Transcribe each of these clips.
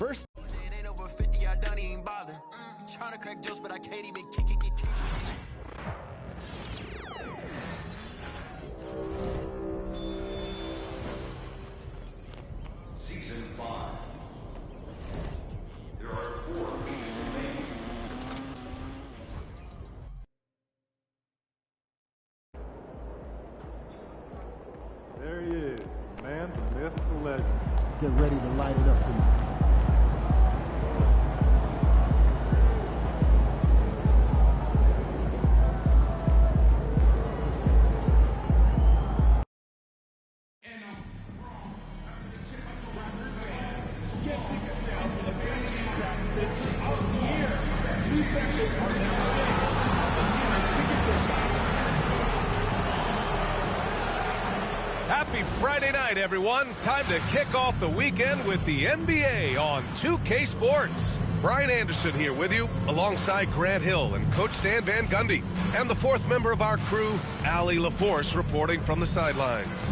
first. It ain't over 50, I don't even bother. Trying to crack jokes, but I can't even kick it. Season 5. There are 4 games remaining. There he is, the man, the myth, the legend. Get ready to light it up tonight. Happy Friday night, everyone. Time to kick off the weekend with the NBA on 2K Sports. Brian Anderson here with you, alongside Grant Hill and Coach Dan Van Gundy, and the fourth member of our crew, Allie LaForce, reporting from the sidelines.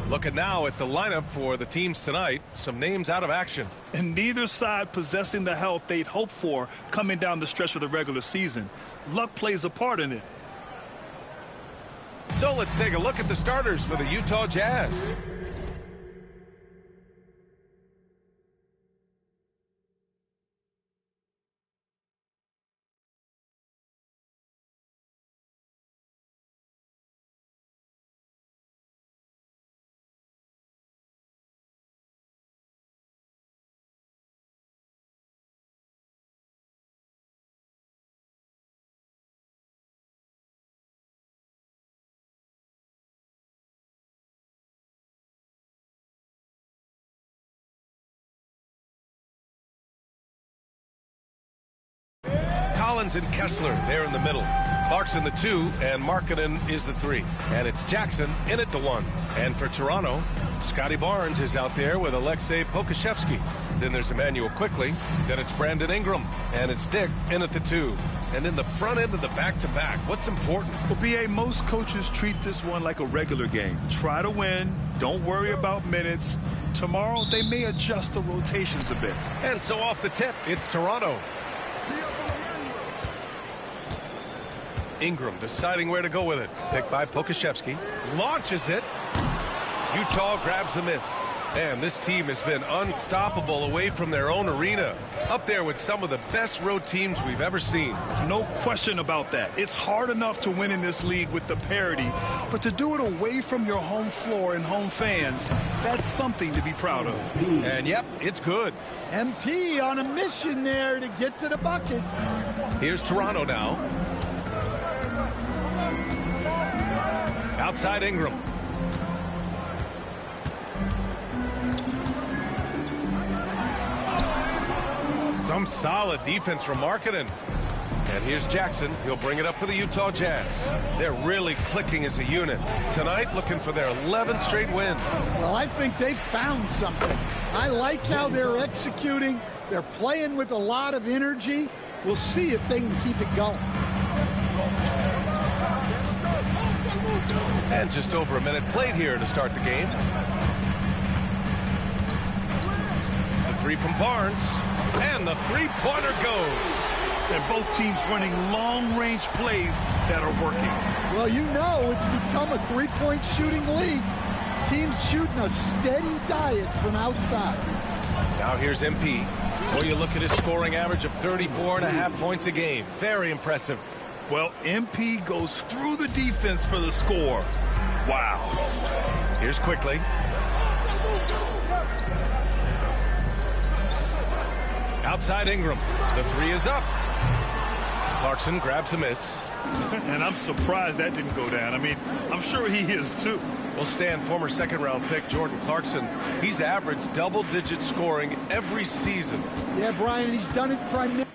Looking now at the lineup for the teams tonight, some names out of action. And neither side possessing the health they'd hoped for coming down the stretch of the regular season. Luck plays a part in it. So let's take a look at the starters for the Utah Jazz. Collins and Kessler, they're in the middle. Clarkson the 2, and Markkanen is the 3. And it's Jackson in at the 1. And for Toronto, Scotty Barnes is out there with Aleksej Pokusevski. Then there's Emmanuel Quickley. Then it's Brandon Ingram. And it's Dick in at the 2. And in the front end of the back-to-back, what's important? Well, B.A., most coaches treat this one like a regular game. Try to win. Don't worry about minutes. Tomorrow, they may adjust the rotations a bit. And so off the tip, it's Toronto. Ingram deciding where to go with it. Picked by Pokusevski. Launches it. Utah grabs the miss. And this team has been unstoppable away from their own arena. Up there with some of the best road teams we've ever seen. No question about that. It's hard enough to win in this league with the parity, but to do it away from your home floor and home fans, that's something to be proud of. And yep, it's good. MP on a mission there to get to the bucket. Here's Toronto now. Outside Ingram. Some solid defense from Markkanen. And here's Jackson. He'll bring it up for the Utah Jazz. They're really clicking as a unit. Tonight, looking for their 11th straight win. Well, I think they found something. I like how they're executing. They're playing with a lot of energy. We'll see if they can keep it going. And just over a minute played here to start the game. The 3 from Barnes. And the three-pointer goes. And both teams running long-range plays that are working. Well, you know it's become a three-point shooting league. Teams shooting a steady diet from outside. Now here's MP. Well, you look at his scoring average of 34.5 points a game. Very impressive. Well, MP goes through the defense for the score. Wow. Here's Quickley. Outside Ingram. The 3 is up. Clarkson grabs a miss. And I'm surprised that didn't go down. I mean, I'm sure he is too. Well, Stan, former second-round pick Jordan Clarkson, he's averaged double-digit scoring every season. Yeah, Brian, he's done it primarily.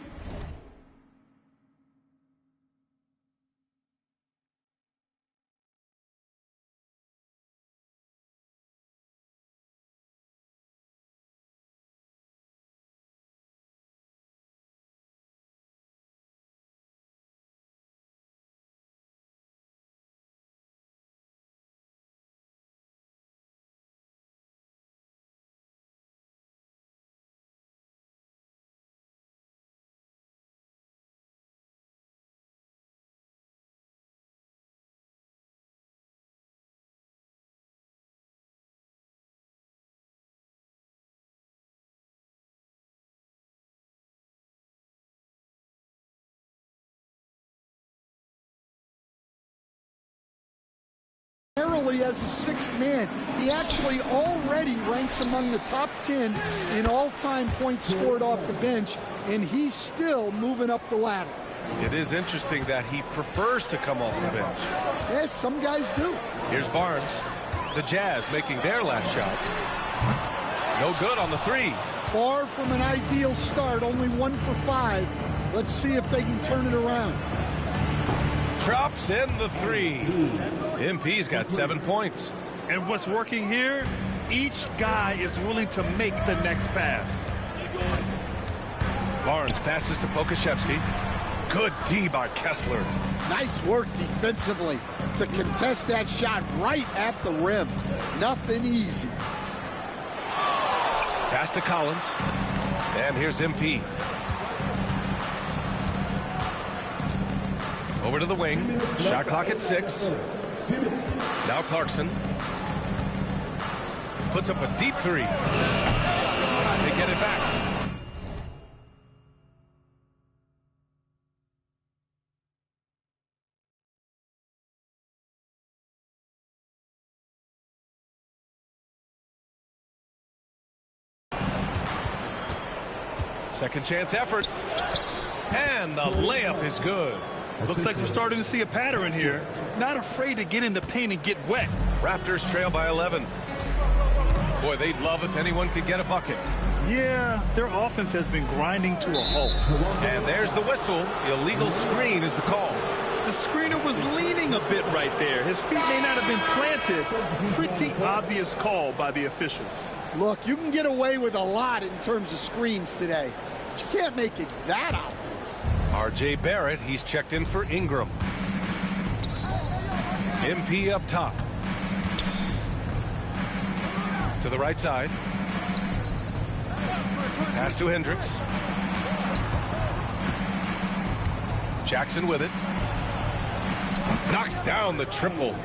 early as a sixth man. He actually already ranks among the top 10 in all-time points scored off the bench, and he's still moving up the ladder. It is interesting that he prefers to come off the bench. Yes, some guys do. Here's Barnes. The Jazz making their last shot. No good on the three. Far from an ideal start, only 1 for 5. Let's see if they can turn it around. Drops in the three. MP's got 7 points. And what's working here, each guy is willing to make the next pass. Barnes passes to Pokusevski. Good D by Kessler. Nice work defensively to contest that shot right at the rim. Nothing easy. Pass to Collins. And here's MP. Over to the wing. Shot clock at 6. Now Clarkson. Puts up a deep three. They get it back. Second chance effort. And the layup is good. Looks like we're starting to see a pattern here. Not afraid to get in the paint and get wet. Raptors trail by 11. Boy, they'd love if anyone could get a bucket. Yeah, their offense has been grinding to a halt. And there's the whistle. Illegal screen is the call. The screener was leaning a bit right there. His feet may not have been planted. Pretty obvious call by the officials. Look, you can get away with a lot in terms of screens today, but you can't make it that obvious. R.J. Barrett, he's checked in for Ingram. MP up top. To the right side. Pass to Hendricks. Jackson with it. Knocks down the triple.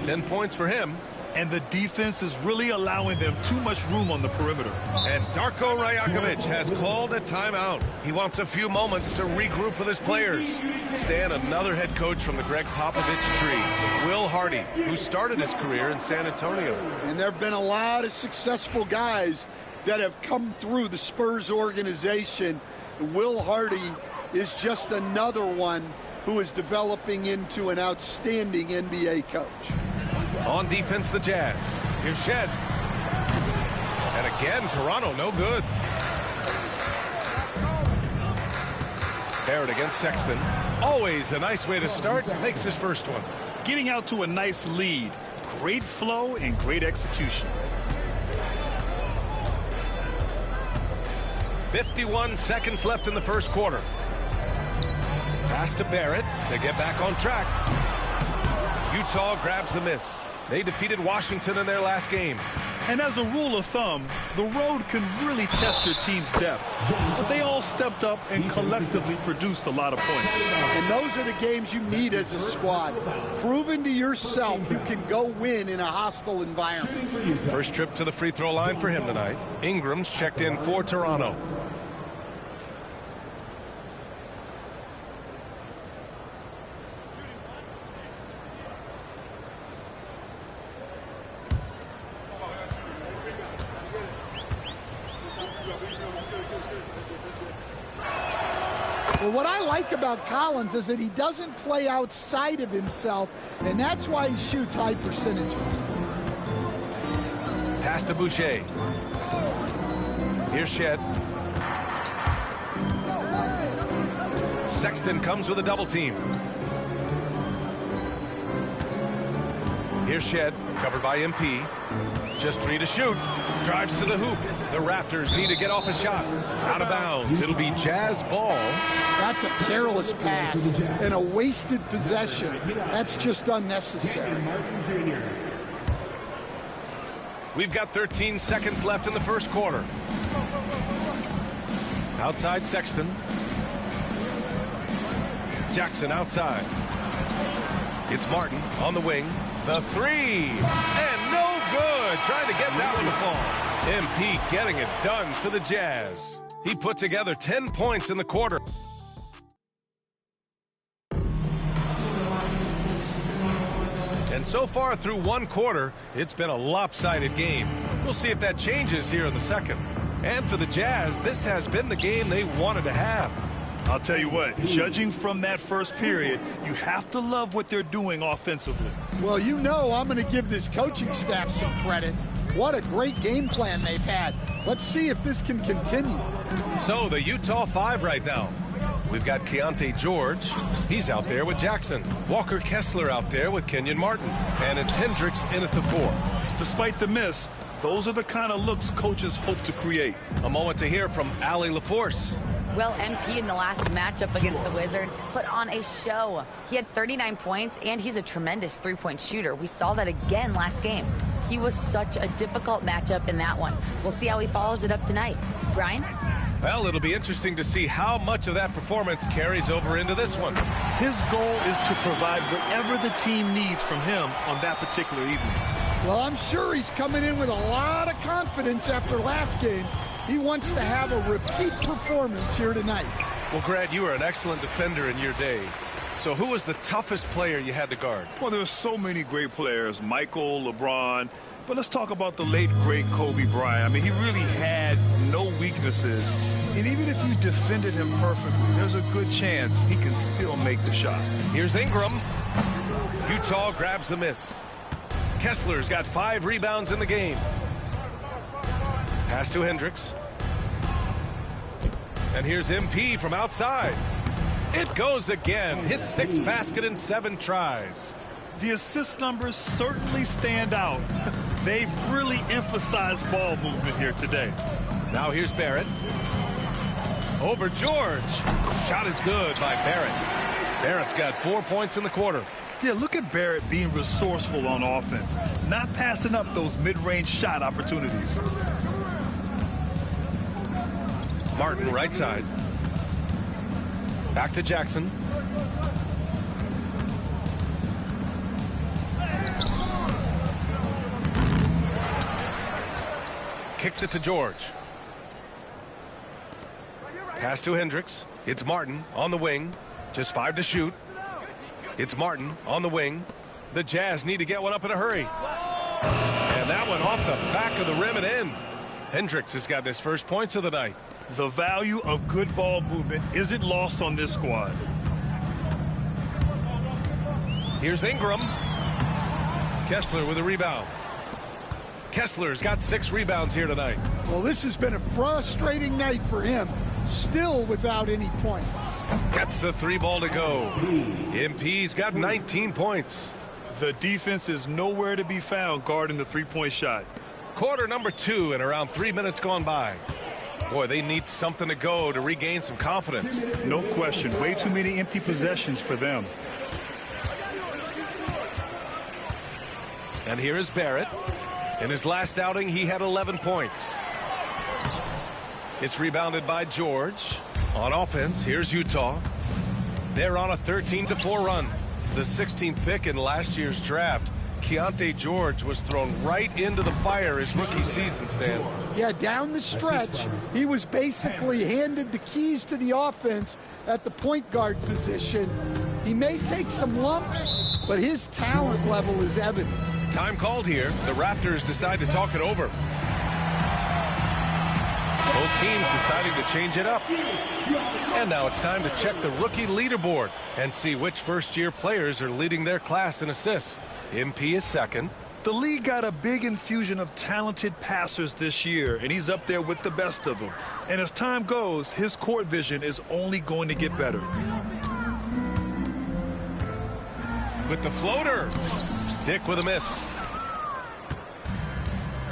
10 points for him. And the defense is really allowing them too much room on the perimeter. And Darko Rajakovic has called a timeout. He wants a few moments to regroup with his players. Stan, another head coach from the Greg Popovich tree, Will Hardy, who started his career in San Antonio. And there have been a lot of successful guys that have come through the Spurs organization. Will Hardy is just another one who is developing into an outstanding NBA coach. On defense, the Jazz. Here's Shed. And again, Toronto, no good. Barrett against Sexton. Always a nice way to start. Makes his first one. Getting out to a nice lead. Great flow and great execution. 51 seconds left in the first quarter. Pass to Barrett to get back on track. Utah grabs the miss. They defeated Washington in their last game. And as a rule of thumb, the road can really test your team's depth. But they all stepped up and collectively produced a lot of points. And those are the games you need as a squad. Proving to yourself you can go win in a hostile environment. First trip to the free throw line for him tonight. Ingram's checked in for Toronto. Well, what I like about Collins is that he doesn't play outside of himself, and that's why he shoots high percentages. Pass to Boucher. Here's Shed. Sexton comes with a double team. Here's Shed, covered by MP. Just 3 to shoot. Drives to the hoop. The Raptors need to get off a shot. Out of bounds. It'll be Jazz ball. That's a careless pass and a wasted possession. That's just unnecessary. We've got 13 seconds left in the first quarter. Outside Sexton. Jackson outside. It's Martin on the wing. The three. And no good. Trying to get that one to fall. MP getting it done for the Jazz. He put together 10 points in the quarter. And so far through one quarter, it's been a lopsided game. We'll see if that changes here in the second. And for the Jazz, this has been the game they wanted to have. I'll tell you what, judging from that first period, you have to love what they're doing offensively. Well, you know I'm going to give this coaching staff some credit. What a great game plan they've had. Let's see if this can continue. So the Utah 5 right now. We've got Keontae George. He's out there with Jackson. Walker Kessler out there with Kenyon Martin. And it's Hendricks in at the 4. Despite the miss, those are the kind of looks coaches hope to create. A moment to hear from Allie LaForce. Well, MP in the last matchup against the Wizards put on a show. He had 39 points, and he's a tremendous three-point shooter. We saw that again last game. He was such a difficult matchup in that one. We'll see how he follows it up tonight. Brian? Well, it'll be interesting to see how much of that performance carries over into this one. His goal is to provide whatever the team needs from him on that particular evening. Well, I'm sure he's coming in with a lot of confidence after last game. He wants to have a repeat performance here tonight. Well, Grant, you were an excellent defender in your day. So who was the toughest player you had to guard? Well, there are so many great players, Michael, LeBron. But let's talk about the late, great Kobe Bryant. I mean, he really had no weaknesses. And even if you defended him perfectly, there's a good chance he can still make the shot. Here's Ingram. Utah grabs the miss. Kessler's got 5 rebounds in the game. Pass to Hendricks. And here's MP from outside. It goes again. His 6th basket in 7 tries. The assist numbers certainly stand out. They've really emphasized ball movement here today. Now here's Barrett. Over George. Shot is good by Barrett. Barrett's got 4 points in the quarter. Yeah, look at Barrett being resourceful on offense, not passing up those mid-range shot opportunities. Martin right side. Back to Jackson. Kicks it to George. Pass to Hendricks. It's Martin on the wing. Just 5 to shoot. It's Martin on the wing. The Jazz need to get one up in a hurry. And that one off the back of the rim and in. Hendricks has gotten his first points of the night. The value of good ball movement isn't lost on this squad. Here's Ingram. Kessler with a rebound. Kessler's got 6 rebounds here tonight. Well, this has been a frustrating night for him. Still without any points. Gets the 3 ball to go. MP's got 19 points. The defense is nowhere to be found guarding the three-point shot. Quarter number 2 and around 3 minutes gone by. Boy, they need something to go to regain some confidence. No question. Way too many empty possessions for them. And here is Barrett. In his last outing, he had 11 points. It's rebounded by George. On offense, here's Utah. They're on a 13-4 run. The 16th pick in last year's draft. Keontae George was thrown right into the fire his rookie season, Stan. Yeah, down the stretch, he was basically handed the keys to the offense at the point guard position. He may take some lumps, but his talent level is evident. Time called here. The Raptors decide to talk it over. Both teams deciding to change it up. And now it's time to check the rookie leaderboard and see which first-year players are leading their class in assists. MP is second. The league got a big infusion of talented passers this year, and he's up there with the best of them. And as time goes, his court vision is only going to get better. With the floater. Dick with a miss.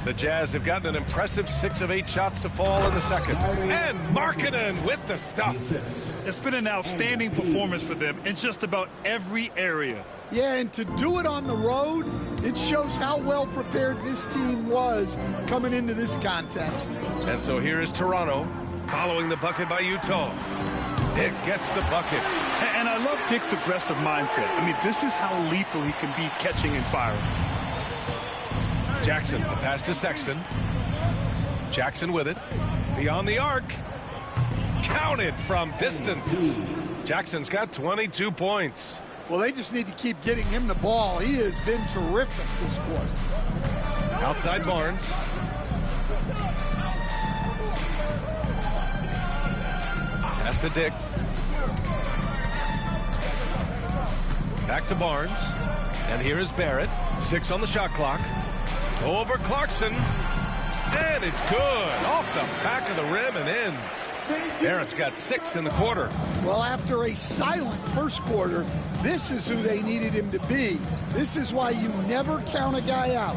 The Jazz have gotten an impressive 6 of 8 shots to fall in the second. And Markkanen with the stuff. It's been an outstanding performance for them in just about every area. Yeah, and to do it on the road, it shows how well prepared this team was coming into this contest. And so here is Toronto following the bucket by Utah. Dick gets the bucket. And I love Dick's aggressive mindset. I mean, this is how lethal he can be catching and firing. Jackson, the pass to Sexton. Jackson with it. Beyond the arc. Counted from distance. Jackson's got 22 points. Well, they just need to keep getting him the ball. He has been terrific this quarter. Outside Barnes. Pass to Dick. Back to Barnes. And here is Barrett. 6 on the shot clock. Over Clarkson. And it's good. Off the back of the rim and in. Barrett's got 6 in the quarter. Well, after a silent first quarter, this is who they needed him to be. This is why you never count a guy out.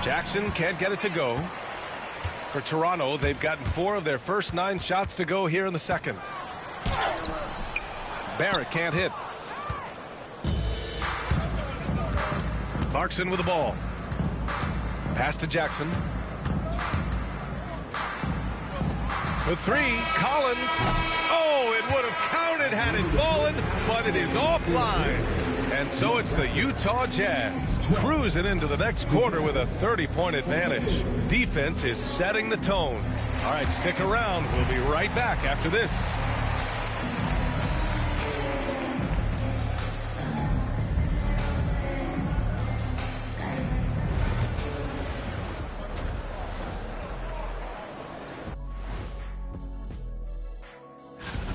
Jackson can't get it to go. For Toronto, they've gotten 4 of their first 9 shots to go here in the second. Barrett can't hit. Clarkson with the ball. Pass to Jackson. For 3, Collins. Oh, it would have counted had it fallen, but it is offline. And so it's the Utah Jazz cruising into the next quarter with a 30-point advantage. Defense is setting the tone. All right, stick around. We'll be right back after this.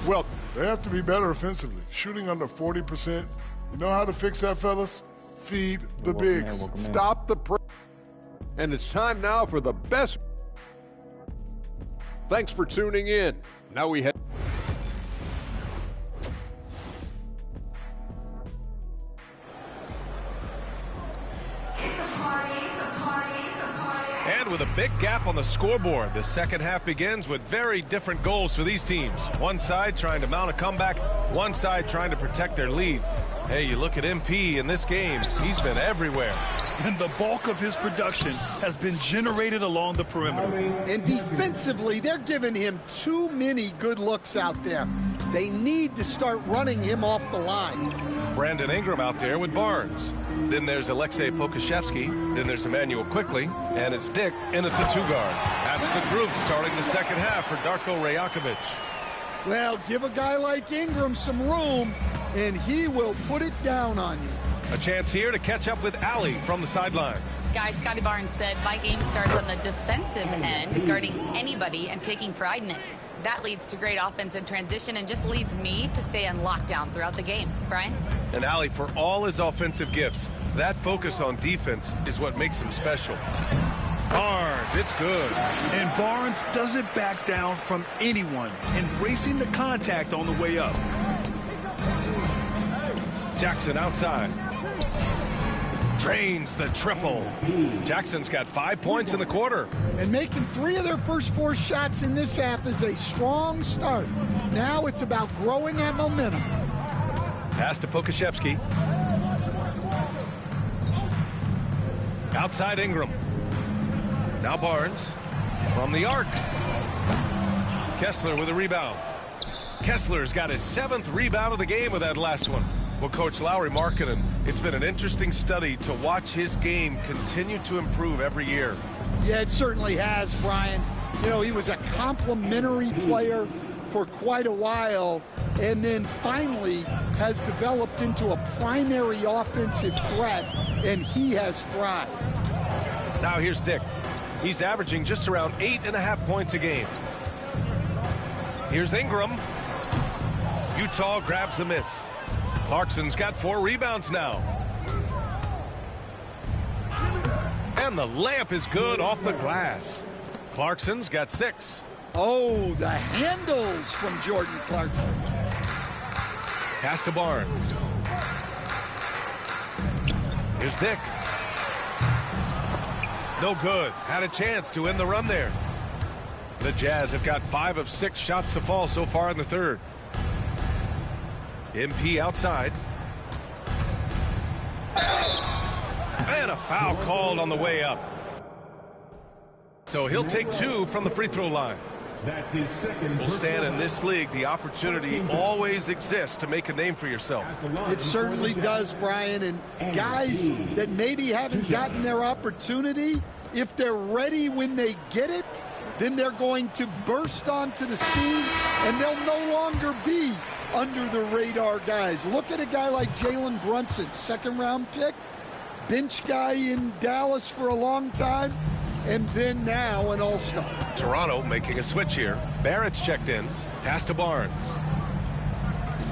Well, they have to be better offensively. Shooting under 40%. You know how to fix that, fellas? Feed the bigs. Stop the press. And it's time now for the best. Thanks for tuning in. Now we have. And with a big gap on the scoreboard, the second half begins with very different goals for these teams. One side trying to mount a comeback, one side trying to protect their lead. Hey, you look at MP in this game, he's been everywhere. And the bulk of his production has been generated along the perimeter. And defensively, they're giving him too many good looks out there. They need to start running him off the line. Brandon Ingram out there with Barnes. Then there's Alexei Pokusevski. Then there's Emmanuel Quickly. And it's Dick in at the 2-guard. That's the group starting the second half for Darko Rajakovic. Well, give a guy like Ingram some room, and he will put it down on you. A chance here to catch up with Allie from the sideline. Guys, Scotty Barnes said, my game starts on the defensive end, guarding anybody and taking pride in it. That leads to great offense in transition and just leads me to stay on lockdown throughout the game. Brian? And Allie, for all his offensive gifts, that focus on defense is what makes him special. Barnes, it's good. And Barnes doesn't back down from anyone, embracing the contact on the way up. Jackson outside. Drains the triple. Jackson's got 5 points in the quarter. And making 3 of their first 4 shots in this half is a strong start. Now it's about growing that momentum. Pass to Pokusevski. Outside Ingram. Now Barnes from the arc. Kessler with a rebound. Kessler's got his 7th rebound of the game with that last one. Well, Coach Lauri Markkanen, it's been an interesting study to watch his game continue to improve every year. Yeah, it certainly has, Brian. You know, he was a complimentary player for quite a while, and then finally has developed into a primary offensive threat, and he has thrived. Now here's Dick. He's averaging just around 8.5 points a game. Here's Ingram. Utah grabs the miss. Clarkson's got 4 rebounds now. And the layup is good off the glass. Clarkson's got 6. Oh, the handles from Jordan Clarkson. Pass to Barnes. Here's Dick. No good. Had a chance to end the run there. The Jazz have got 5 of 6 shots to fall so far in the third. MP outside. And a foul called on the way up. So he'll take 2 from the free throw line. That's his second. Will stand in this league, the opportunity always exists to make a name for yourself. It certainly does, Brian. And guys that maybe haven't gotten their opportunity, if they're ready when they get it, then they're going to burst onto the scene, and they'll no longer be under-the-radar guys. Look at a guy like Jalen Brunson, second-round pick, bench guy in Dallas for a long time, and then now an all-star. Toronto making a switch here. Barrett's checked in. Pass to Barnes.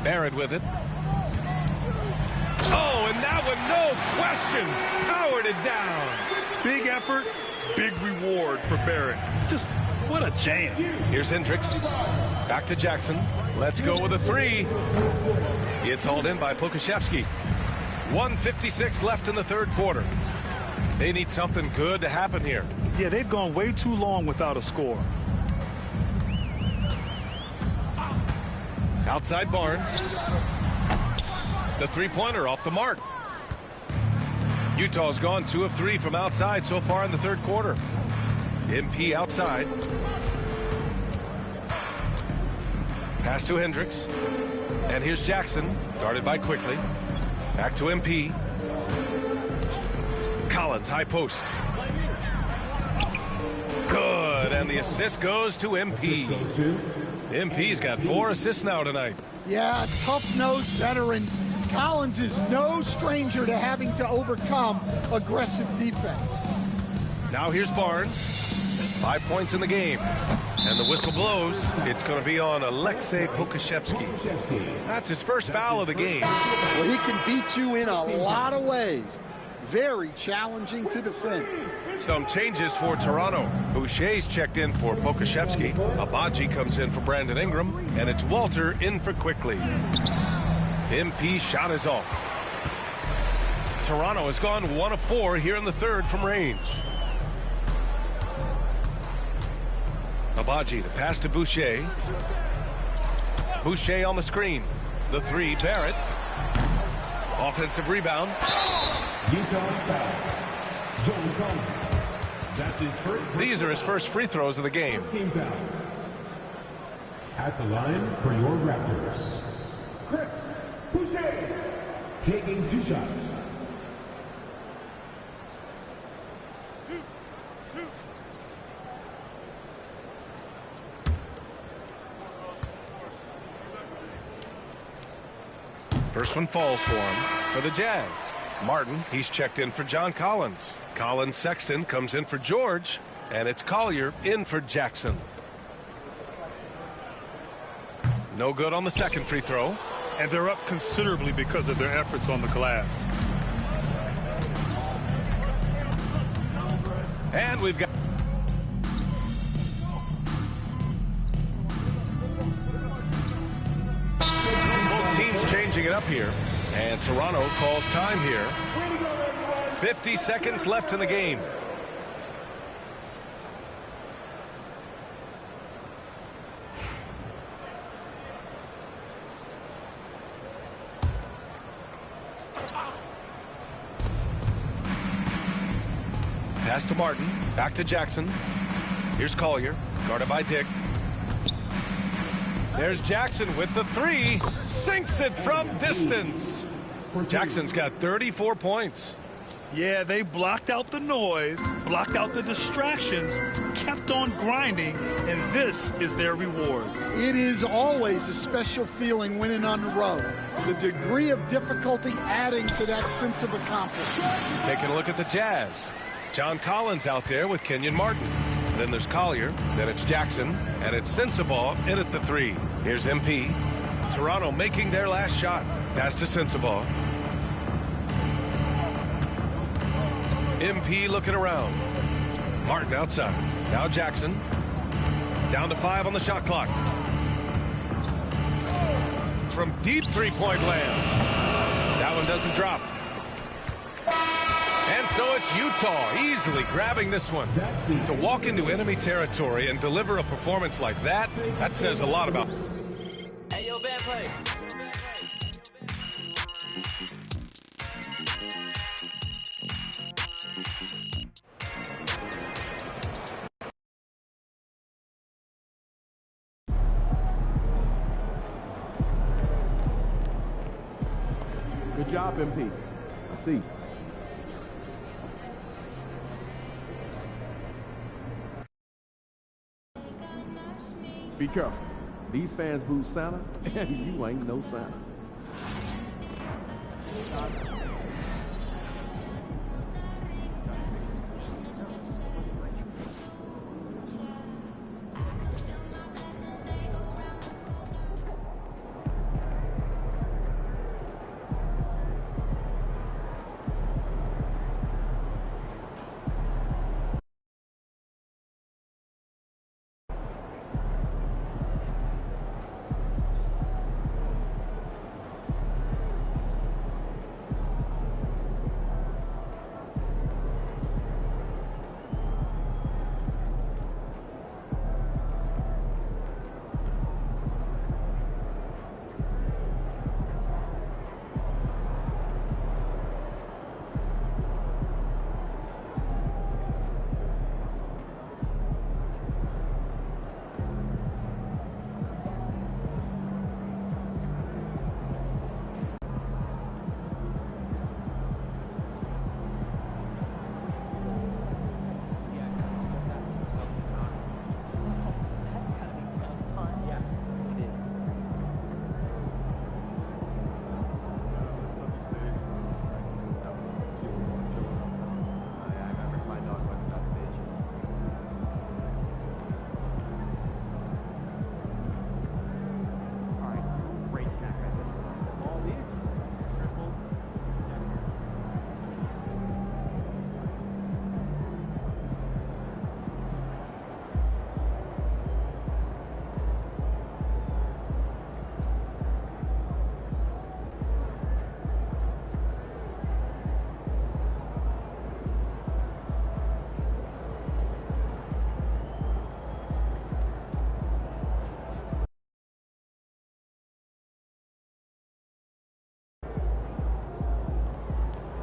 Barrett with it. Oh, and that one, no question, powered it down. Big effort, big reward for Barrett. Just what a jam. Here's Hendricks. Back to Jackson. Let's go with a three. It's hauled in by Pokusevski. 1:56 left in the third quarter. They need something good to happen here. Yeah, they've gone way too long without a score. Outside Barnes. The three-pointer off the mark. Utah's gone 2 of 3 from outside so far in the third quarter. MP outside. Pass to Hendricks. And here's Jackson, guarded by Quickly. Back to MP. Collins, high post. Good, and the assist goes to MP. MP's got 4 assists now tonight. Yeah, tough-nosed veteran. Collins is no stranger to having to overcome aggressive defense. Now here's Barnes. 5 points in the game. And the whistle blows. It's going to be on Aleksej Pokusevski. That's his first foul of the game. Well, he can beat you in a lot of ways. Very challenging to defend. Some changes for Toronto. Boucher's checked in for Pokusevski. Abaji comes in for Brandon Ingram. And it's Walter in for Quickly. MP shot is off. Toronto has gone 1 of 4 here in the third from range. Abaji, the pass to Boucher. Boucher on the screen. The three, Barrett. Offensive rebound. These are his first free throws of the game. At the line for your Raptors, Chris Boucher, taking 2 shots. First one falls for him for the Jazz. Martin, he's checked in for John Collins. Collins Sexton comes in for George, and it's Collier in for Jackson. No good on the second free throw. And they're up considerably because of their efforts on the glass. And we've got... Both teams changing it up here. And Toronto calls time here. 50 seconds left in the game. Pass to Martin. Back to Jackson. Here's Collier. Guarded by Dick. There's Jackson with the three. Sinks it from distance. Jackson's got 34 points. Yeah, they blocked out the noise, blocked out the distractions, kept on grinding, and this is their reward. It is always a special feeling winning on the road. The degree of difficulty adding to that sense of accomplishment. Taking a look at the Jazz. John Collins out there with Kenyon Martin. Then there's Collier. Then it's Jackson. And it's Sensabaugh in at the three. Here's MP. Toronto making their last shot. Pass to Sensabaugh. MP looking around. Martin outside. Now Jackson. Down to 5 on the shot clock. From deep three-point land. That one doesn't drop. And so it's Utah easily grabbing this one. To walk into enemy territory and deliver a performance like that, that says a lot about... Hey, yo, bad play. Good job, MP. I see. Be careful. These fans boo Santa, and you ain't no Santa.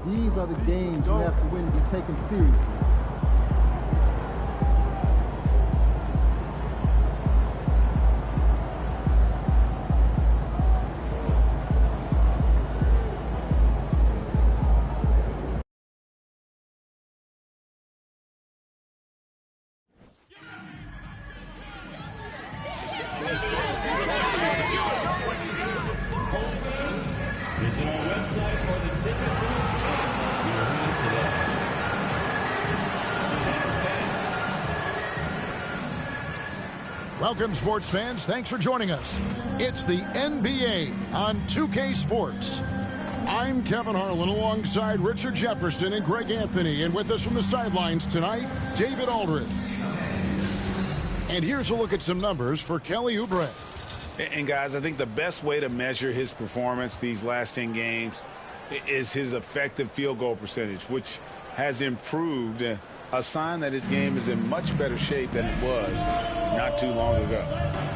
These are the games you have to win to be taken seriously. Welcome, sports fans. Thanks for joining us. It's the NBA on 2K Sports. I'm Kevin Harlan alongside Richard Jefferson and Greg Anthony. And with us from the sidelines tonight, David Aldridge. And here's a look at some numbers for Kelly Oubre. And guys, I think the best way to measure his performance these last 10 games is his effective field goal percentage, which has improved. A sign that his game is in much better shape than it was not too long ago.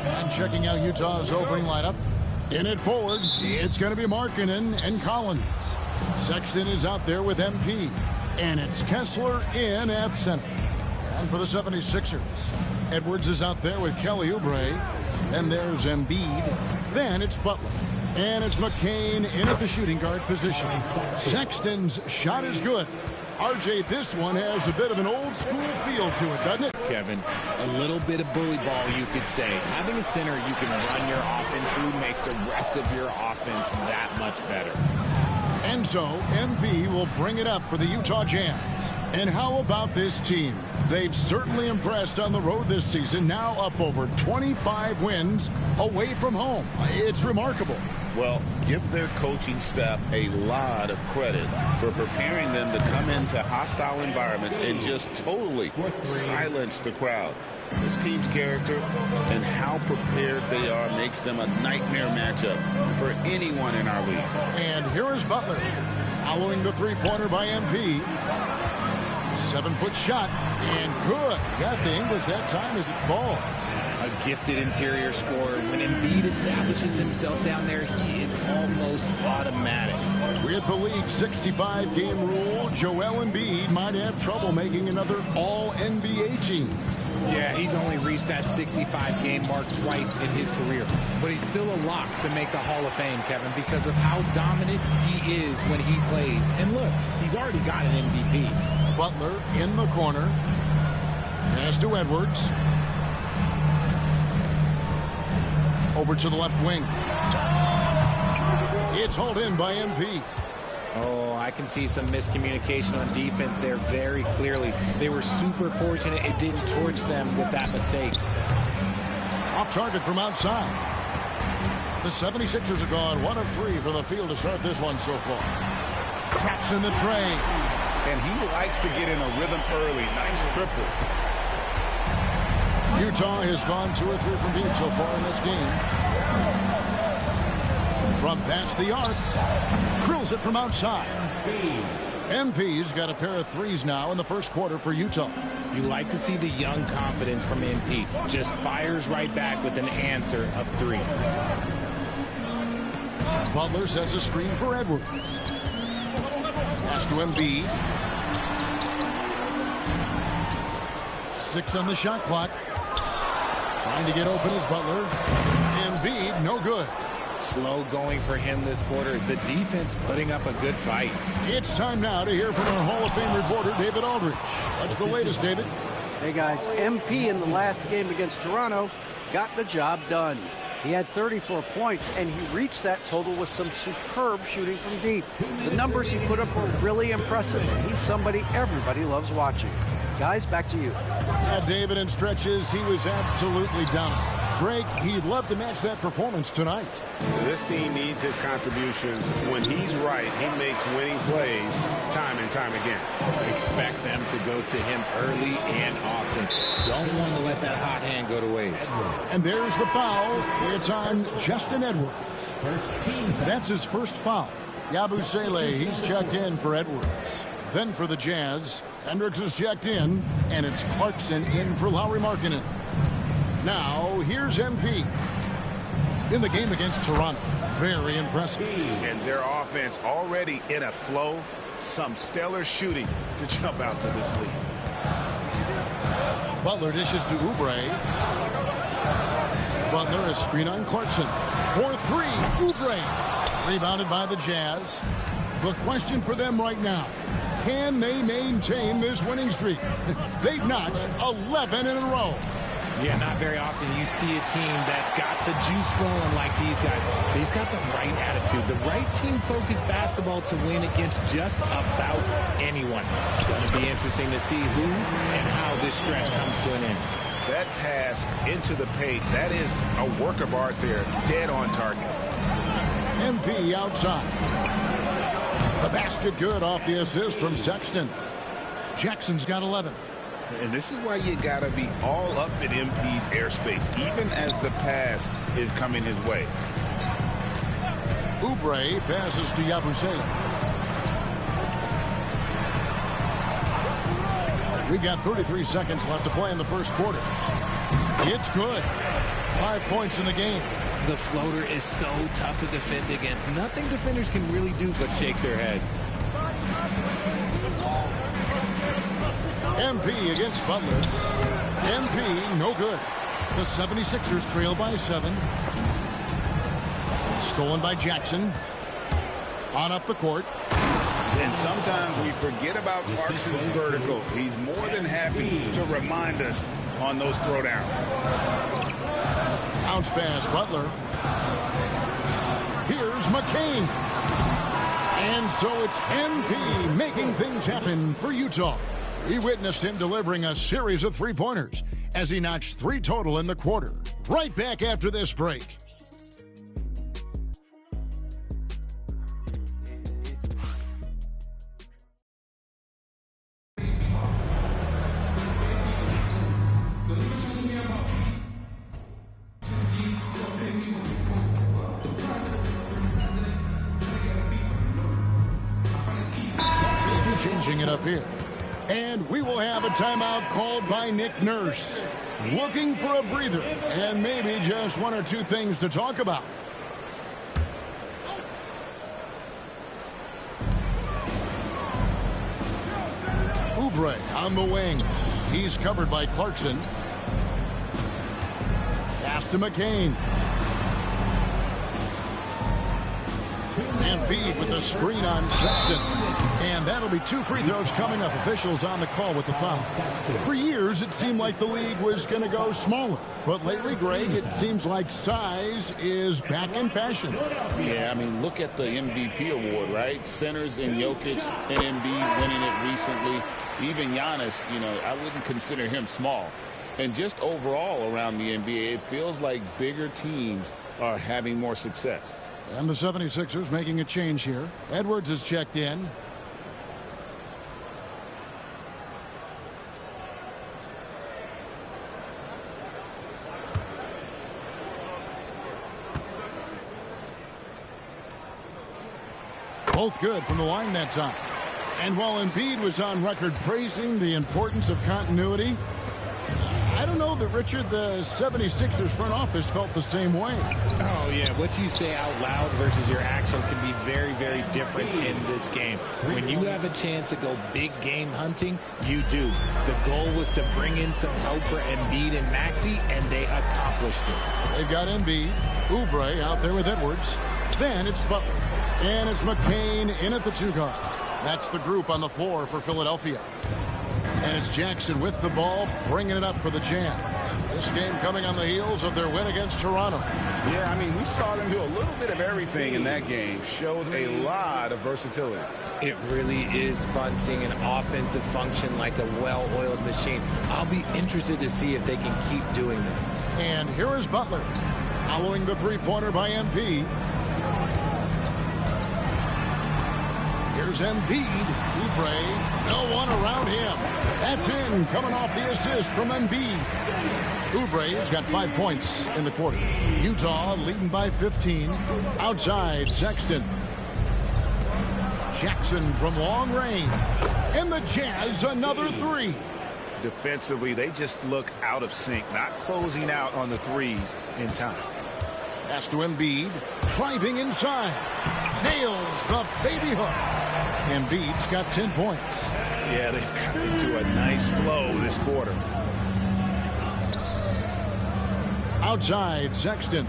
And checking out Utah's opening lineup. In it forward, it's going to be Markkanen and Collins. Sexton is out there with MP. And it's Kessler in at center. And for the 76ers, Edwards is out there with Kelly Oubre. Then there's Embiid. Then it's Butler. And it's McCain in at the shooting guard position. Sexton's shot is good. RJ, this one has a bit of an old school feel to it, doesn't it? Kevin, a little bit of bully ball, you could say. Having a center you can run your offense through makes the rest of your offense that much better. And so, MP will bring it up for the Utah Jazz. And how about this team? They've certainly impressed on the road this season, now up over 25 wins away from home. It's remarkable. Well, give their coaching staff a lot of credit for preparing them to come into hostile environments and just totally silence the crowd. This team's character and how prepared they are makes them a nightmare matchup for anyone in our league. And here is Butler following the three-pointer by MP. 7-foot shot, and good. Got the Ingles that time as it falls. A gifted interior scorer. When Embiid establishes himself down there, he is almost automatic. With the league's 65-game rule, Joel Embiid might have trouble making another All-NBA team. Yeah, he's only reached that 65-game mark twice in his career. But he's still a lock to make the Hall of Fame, Kevin, because of how dominant he is when he plays. And look, he's already got an MVP. Butler in the corner. Pass to Edwards. Over to the left wing. It's hauled in by MP. Oh, I can see some miscommunication on defense there very clearly. They were super fortunate it didn't torch them with that mistake. Off target from outside. The 76ers are gone 1 of 3 from the field to start this one so far. Traps in the tray. And he likes to get in a rhythm early. Nice triple. Utah has gone 2 or 3 from deep so far in this game. From past the arc. Drills it from outside. MP's got a pair of threes now in the first quarter for Utah. You like to see the young confidence from MP. Just fires right back with an answer of 3. Butler sets a screen for Edwards. Pass to Embiid. 6 on the shot clock. Trying to get open is Butler. Embiid, no good. Slow going for him this quarter. The defense putting up a good fight. It's time now to hear from our Hall of Fame reporter, David Aldridge. What's the latest, David? Hey, guys. MP in the last game against Toronto got the job done. He had 34 points, and he reached that total with some superb shooting from deep. The numbers he put up were really impressive, and he's somebody everybody loves watching. Guys, back to you. Yeah, David, in stretches, he was absolutely dominant. Greg, he'd love to match that performance tonight. This team needs his contributions. When he's right, he makes winning plays time and time again. Expect them to go to him early and often. Don't want to let that hot hand go to waste. And there's the foul. It's on Justin Edwards. That's his first foul. Yabusele, he's checked in for Edwards. Then for the Jazz, Hendricks is checked in, and it's Clarkson in for Lauri Markkanen. Now, here's MP. In the game against Toronto, very impressive. And their offense already in a flow. Some stellar shooting to jump out to this lead. Butler dishes to Oubre. Butler is screen on Clarkson. 4-3, Oubre. Rebounded by the Jazz. The question for them right now, can they maintain this winning streak? They've notched 11 in a row. Yeah, not very often you see a team that's got the juice flowing like these guys. They've got the right attitude, the right team-focused basketball to win against just about anyone. Going to be interesting to see who and how this stretch comes to an end. That pass into the paint, that is a work of art there, dead on target. MP outside. The basket good off the assist from Sexton. Jackson's got 11. And this is why you got to be all up in MP's airspace, even as the pass is coming his way. Oubre passes to Yabusele. We got 33 seconds left to play in the first quarter. It's good. 5 points in the game. The floater is so tough to defend against. Nothing defenders can really do but shake their heads. MP against Butler. MP, no good. The 76ers trail by 7. Stolen by Jackson. On up the court. And sometimes we forget about Clarkson's vertical. He's more than happy to remind us on those throwdowns. Bounce pass, Butler. Here's McCain. And so it's MP making things happen for Utah. We witnessed him delivering a series of three-pointers as he notched 3 total in the quarter. Right back after this break. Changing it up here. And we will have a timeout called by Nick Nurse. Looking for a breather and maybe just 1 or 2 things to talk about. Oubre on the wing. He's covered by Clarkson. Pass to McCain. Embiid with a screen on Sexton. And that'll be 2 free throws coming up. Officials on the call with the foul. For years, it seemed like the league was going to go smaller. But lately, Greg, it seems like size is back in fashion. Yeah, I mean, look at the MVP award, right? Centers and Jokic and Embiid winning it recently. Even Giannis, you know, I wouldn't consider him small. And just overall around the NBA, it feels like bigger teams are having more success. And the 76ers making a change here. Edwards is checked in. Both good from the line that time. And while Embiid was on record praising the importance of continuity, I don't know that, Richard, the 76ers front office felt the same way. Oh, yeah. What you say out loud versus your actions can be very, very different in this game. When you have a chance to go big game hunting, you do. The goal was to bring in some help for Embiid and Maxey, and they accomplished it. They've got Embiid, Oubre out there with Edwards. Then it's Butler. And it's McCain in at the 2 guard. That's the group on the floor for Philadelphia. And it's Jackson with the ball, bringing it up for the Jazz. This game coming on the heels of their win against Toronto. Yeah, I mean, we saw them do a little bit of everything in that game. Showed a lot of versatility. It really is fun seeing an offensive function like a well-oiled machine. I'll be interested to see if they can keep doing this. And here is Butler, following the three-pointer by MP. Here's Embiid. Oubre, no one around him. That's in, coming off the assist from Embiid. Oubre has got 5 points in the quarter. Utah leading by 15. Outside, Sexton. Jackson from long range. And the Jazz, another 3. Defensively, they just look out of sync, not closing out on the threes in time. Pass to Embiid, driving inside. Nails the baby hook. Embiid's got 10 points. Yeah, they've got into a nice flow this quarter. Outside, Sexton.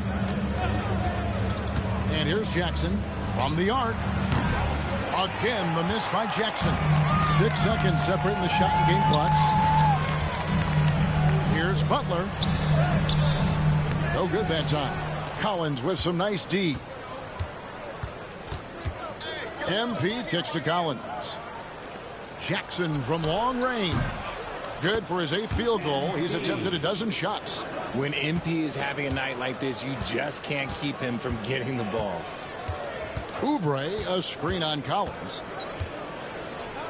And here's Jackson from the arc. Again, the miss by Jackson. 6 seconds separating the shot and game clocks. Here's Butler. No good that time. Collins with some nice D. MP kicks to Collins. Jackson from long range. Good for his 8th field goal. He's attempted a dozen shots. When MP is having a night like this, you just can't keep him from getting the ball. Oubre, a screen on Collins.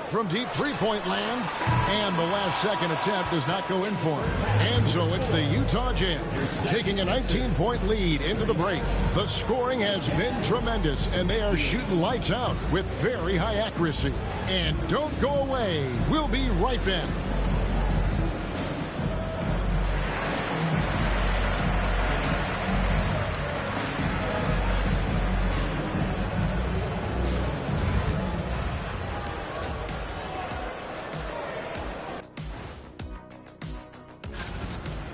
From deep three-point land, and the last second attempt does not go in for him. And so it's the Utah Jazz taking a 19-point lead into the break. The scoring has been tremendous, and they are shooting lights out with very high accuracy. And don't go away. We'll be right back.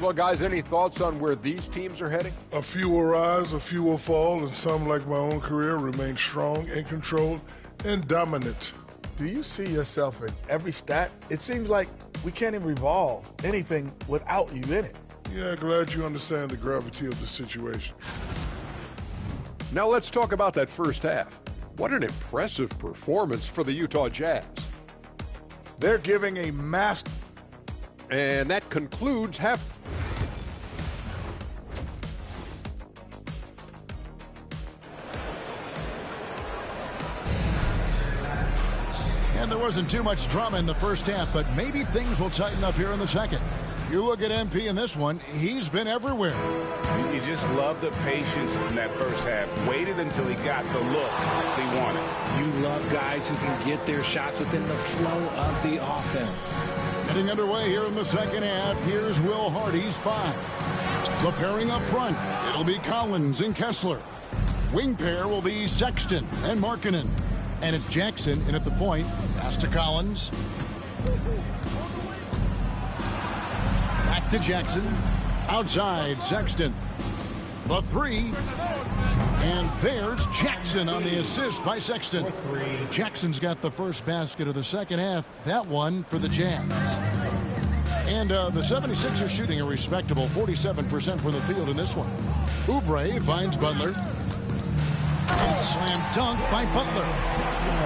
Well, guys, any thoughts on where these teams are heading? A few will rise, a few will fall, and some, like my own career, remain strong and controlled and dominant. Do you see yourself in every stat? It seems like we can't even revolve anything without you in it. Yeah, glad you understand the gravity of the situation. Now let's talk about that first half. What an impressive performance for the Utah Jazz. They're giving a master. And that concludes half. And there wasn't too much drama in the first half, but maybe things will tighten up here in the second. You look at MP in this one, he's been everywhere. You just love the patience in that first half. Waited until he got the look he wanted. You love guys who can get their shots within the flow of the offense. Getting underway here in the second half, here's Will Hardy's 5. The pairing up front, it'll be Collins and Kessler. Wing pair will be Sexton and Markkanen. And it's Jackson in at the point. Pass to Collins. Back to Jackson. Outside, Sexton. The three. And there's Jackson on the assist by Sexton. Jackson's got the first basket of the second half. That one for the Jazz. And the 76ers shooting a respectable 47% from the field in this one. Oubre finds Butler. And slam dunk by Butler.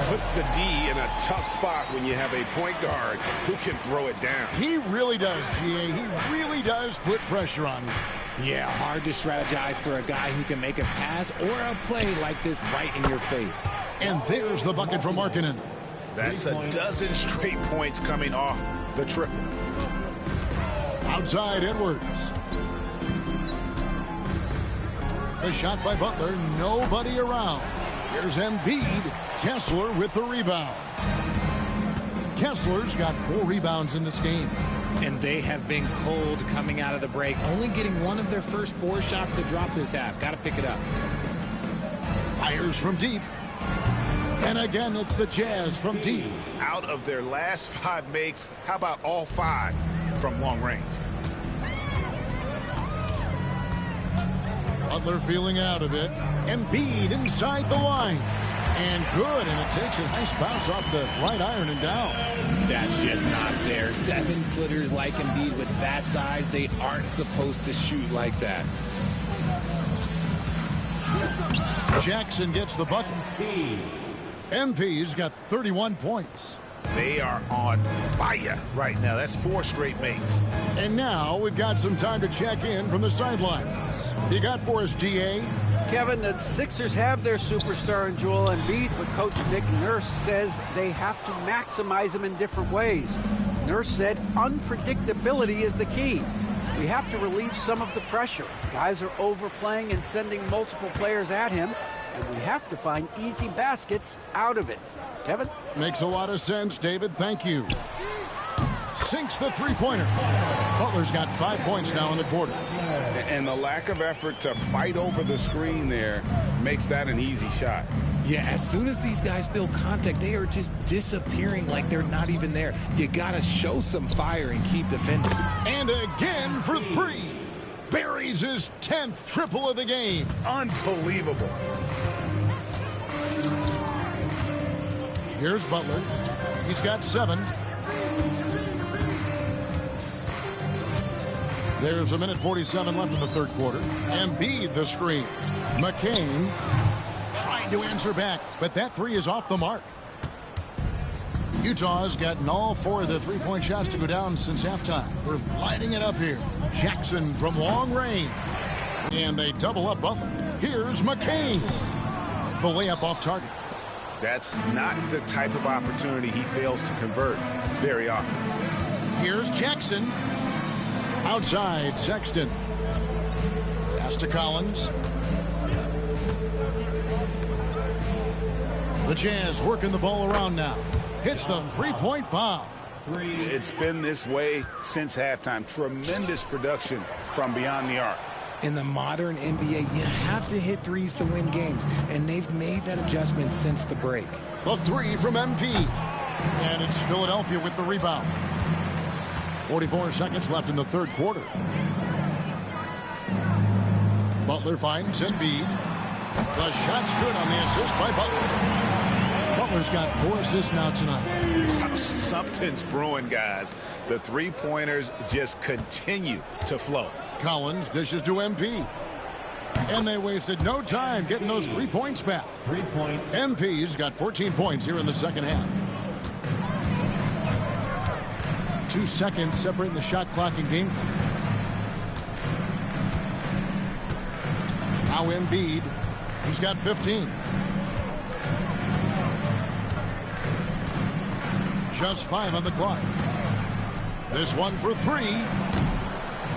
Puts the D in a tough spot when you have a point guard who can throw it down. He really does, GA. He really does put pressure on him. Yeah, hard to strategize for a guy who can make a pass or a play like this right in your face. And there's the bucket from Markkanen. That's a dozen straight points coming off the triple. Outside Edwards. The shot by Butler, nobody around. Here's Embiid. Kessler with the rebound. Kessler's got 4 rebounds in this game. And they have been cold coming out of the break, only getting one of their first 4 shots to drop this half. Got to pick it up. Fires from deep. And again, it's the Jazz from deep. Out of their last 5 makes, how about all 5 from long range? Butler feeling out of it. Embiid inside the line. And good, and it takes a nice bounce off the right iron and down. That's just not fair. 7-footers like Embiid with that size, they aren't supposed to shoot like that. Jackson gets the bucket. MP's got 31 points. They are on fire right now. That's 4 straight makes. And now we've got some time to check in from the sidelines. You got for us, GA? Kevin, the Sixers have their superstar in Joel Embiid, but Coach Nick Nurse says they have to maximize him in different ways. Nurse said unpredictability is the key. We have to relieve some of the pressure. Guys are overplaying and sending multiple players at him, and we have to find easy baskets out of it. Kevin? Makes a lot of sense, David. Thank you. Sinks the three-pointer. Butler's got 5 points now in the quarter. And the lack of effort to fight over the screen there makes that an easy shot. Yeah, as soon as these guys feel contact, they are just disappearing like they're not even there. You got to show some fire and keep defending. And again for 3. Buries his 10th triple of the game. Unbelievable. Here's Butler. He's got 7. There's a minute 47 left in the third quarter. Embiid the screen. McCain trying to answer back, but that 3 is off the mark. Utah's gotten all 4 of the three-point shots to go down since halftime. We're lighting it up here. Jackson from long range. And they double up Butler. Here's McCain. The layup off target. That's not the type of opportunity he fails to convert very often. Here's Jackson. Outside, Sexton. Pass to Collins. The Jazz working the ball around now. Hits the three-point bomb. It's been this way since halftime. Tremendous production from beyond the arc. In the modern NBA, you have to hit threes to win games, and they've made that adjustment since the break. The 3 from MP. And it's Philadelphia with the rebound. 44 seconds left in the third quarter. Butler finds Embiid. The shot's good on the assist by Butler. Butler's got 4 assists now tonight. Something's brewing, guys. The three-pointers just continue to flow. Collins dishes to MP. And they wasted no time getting those 3 points back. 3 points. MP's got 14 points here in the second half. 2 seconds separating the shot clock and game clock. Now Embiid. He's got 15. Just 5 on the clock. This one for 3.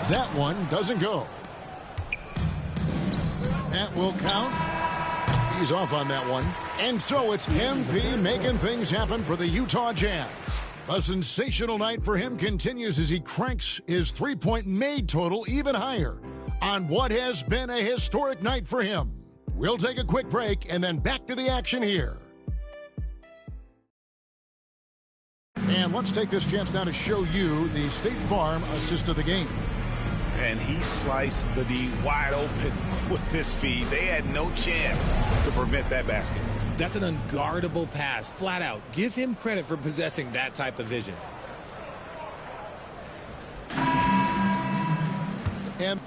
That one doesn't go. That will count. He's off on that one. And so it's MP making things happen for the Utah Jazz. A sensational night for him continues as he cranks his three-point made total even higher on what has been a historic night for him. We'll take a quick break and then back to the action here. And let's take this chance now to show you the State Farm assist of the game. and he sliced the D wide open with his feed. They had no chance to prevent that basket. That's an unguardable pass, flat out. Give him credit for possessing that type of vision. And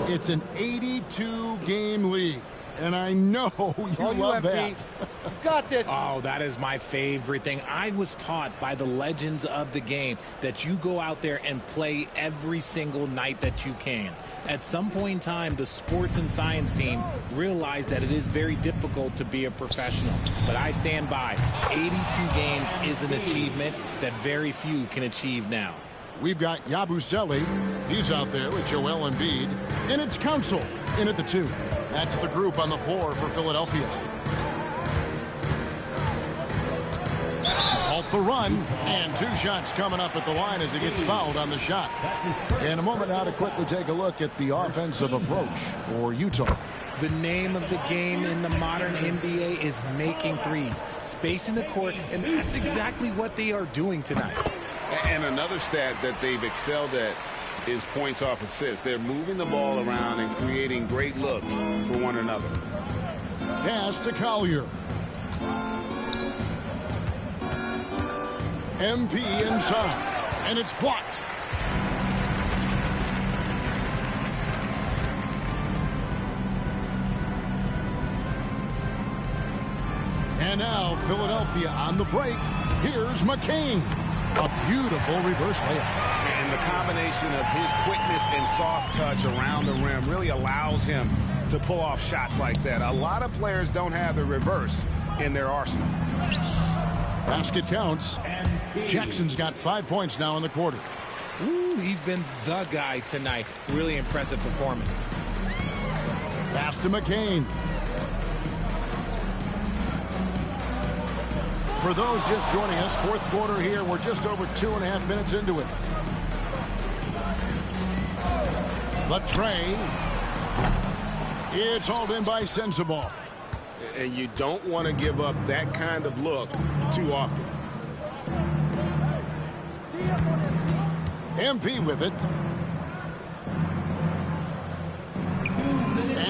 it's an 82-game league. And I know you love that. You got this. Oh, that is my favorite thing. I was taught by the legends of the game that you go out there and play every single night that you can. At some point in time, the sports and science team realized that it is very difficult to be a professional. But I stand by. 82 games is an achievement that very few can achieve now. We've got Yabusele. He's out there with Joel Embiid. And it's Council in at the 2. That's the group on the floor for Philadelphia. To halt the run, and 2 shots coming up at the line as he gets fouled on the shot. In a moment now to quickly take a look at the offensive approach for Utah. The name of the game in the modern NBA is making threes, spacing the court, and that's exactly what they are doing tonight. And another stat that they've excelled at is points off assists. They're moving the ball around and creating great looks for one another. Pass to Collier. MP inside, and it's blocked. And now Philadelphia on the break. Here's McCain. A beautiful reverse layup. And the combination of his quickness and soft touch around the rim really allows him to pull off shots like that. A lot of players don't have the reverse in their arsenal. Basket counts. Jackson's got 5 points now in the quarter. Ooh, he's been the guy tonight. Really impressive performance. Pass to McCain. For those just joining us, fourth quarter here. We're just over 2.5 minutes into it. Latrey. It's hauled in by Sensabaugh. And you don't want to give up that kind of look too often. MP with it.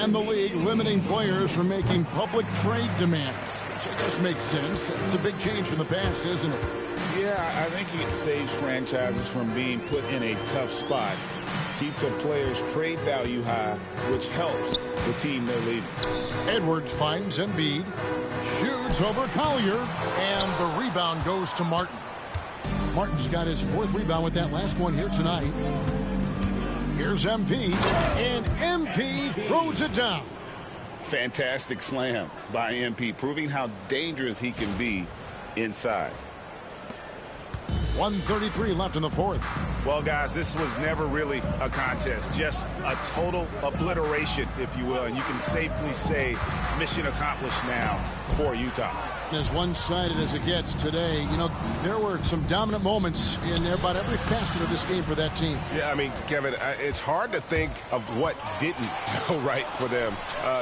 And the league limiting players from making public trade demands. Which I guess makes sense. It's a big change from the past, isn't it? Yeah, I think it saves franchises from being put in a tough spot. Keeps a player's trade value high, which helps the team they're leading. Edwards finds Embiid. Shoots over Collier. And the rebound goes to Martin. Martin's got his 4th rebound with that last one here tonight. Here's MP. And MP throws it down. Fantastic slam by MP, proving how dangerous he can be inside. 1:33 left in the fourth. Well, guys, this was never really a contest, just a total obliteration, if you will. And you can safely say mission accomplished now for Utah. As one-sided as it gets today, you know, there were some dominant moments in about every facet of this game for that team. Yeah, I mean, Kevin, it's hard to think of what didn't go right for them.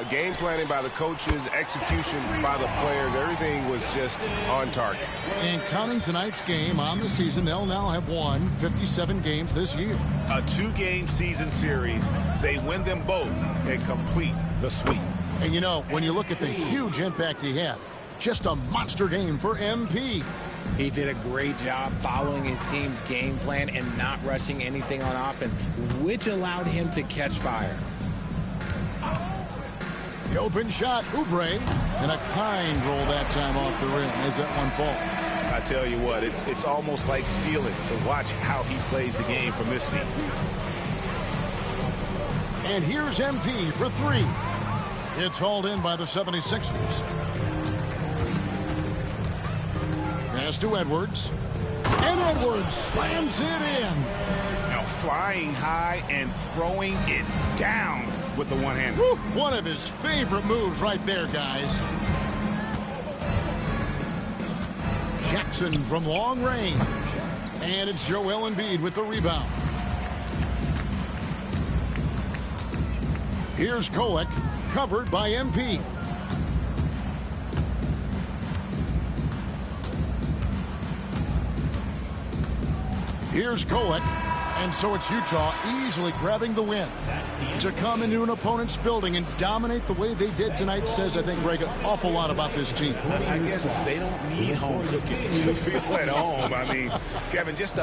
Game planning by the coaches, execution by the players, everything was just on target. And counting tonight's game on the season, they'll now have won 57 games this year. A 2-game season series, they win them both and complete the sweep. And, you know, when you look at the huge impact he had, just a monster game for MP. He did a great job following his team's game plan and not rushing anything on offense, which allowed him to catch fire. The open shot, Oubre, and a kind roll that time off the rim as that one falls. I tell you what, it's almost like stealing to watch how he plays the game from this seat. And here's MP for 3. It's hauled in by the 76ers. Pass to Edwards. And Edwards slams it in. Now flying high and throwing it down with the one-hand. One of his favorite moves right there, guys. Jackson from long range. And it's Joel Embiid with the rebound. Here's Kolek, covered by MP. Here's Kolek. And so it's Utah easily grabbing the win. To come into an opponent's building and dominate the way they did tonight says, I think, Greg, an awful lot about this team. I guess they don't need home cooking to feel at home. I mean, Kevin, just